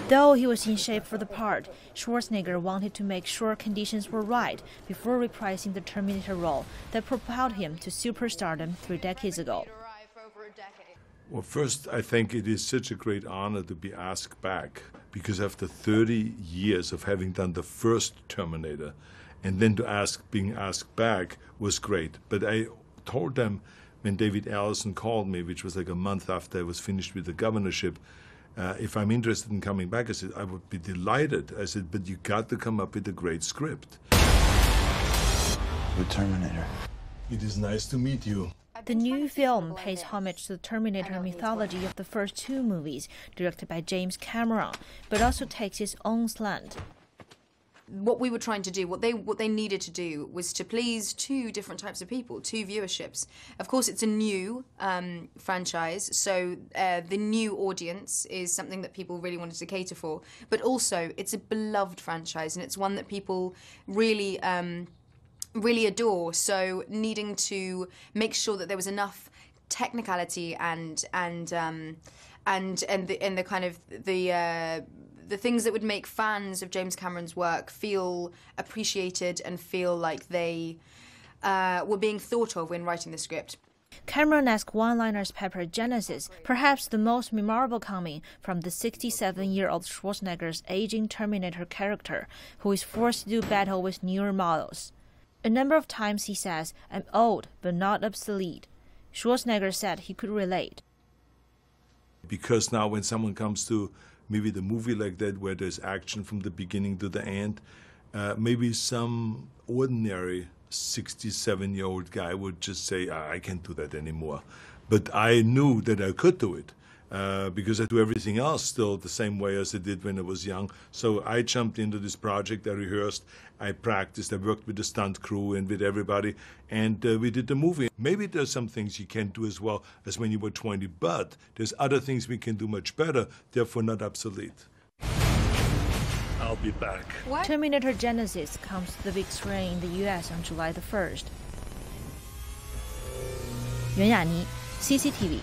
Though he was in shape for the part, Schwarzenegger wanted to make sure conditions were right before reprising the Terminator role that propelled him to superstardom 3 decades ago. Well, first, I think it is such a great honor to be asked back, because after 30 years of having done the first Terminator, and then being asked back was great. But I told them when David Allison called me, which was like a month after I was finished with the governorship, if I'm interested in coming back, I said, I would be delighted. I said, but you got to come up with a great script. The Terminator. It is nice to meet you. The new film pays homage to the Terminator mythology of the first 2 movies, directed by James Cameron, but also takes its own slant. What we were trying to do, what they needed to do, was to please 2 different types of people, 2 viewerships. Of course, it's a new franchise, so the new audience is something that people really wanted to cater for. But also, it's a beloved franchise, and it's one that people really really adore. So needing to make sure that there was enough technicality and the kind of the things that would make fans of James Cameron's work feel appreciated and feel like they were being thought of when writing the script. Cameron-esque one-liners pepper Genisys, perhaps the most memorable coming from the 67-year-old Schwarzenegger's aging Terminator character, who is forced to do battle with newer models. A number of times he says, "I'm old, but not obsolete." Schwarzenegger said he could relate. Because now when someone comes to maybe the movie like that, where there's action from the beginning to the end, maybe some ordinary 67-year-old guy would just say, I can't do that anymore. But I knew that I could do it, because I do everything else still the same way as I did when I was young. So I jumped into this project, I rehearsed, I practiced, I worked with the stunt crew and with everybody, and we did the movie. Maybe there's some things you can't do as well as when you were 20, but there's other things we can do much better, therefore not obsolete. I'll be back. What? Terminator Genisys comes to the big screen in the US on July the 1st. 袁雅妮 CCTV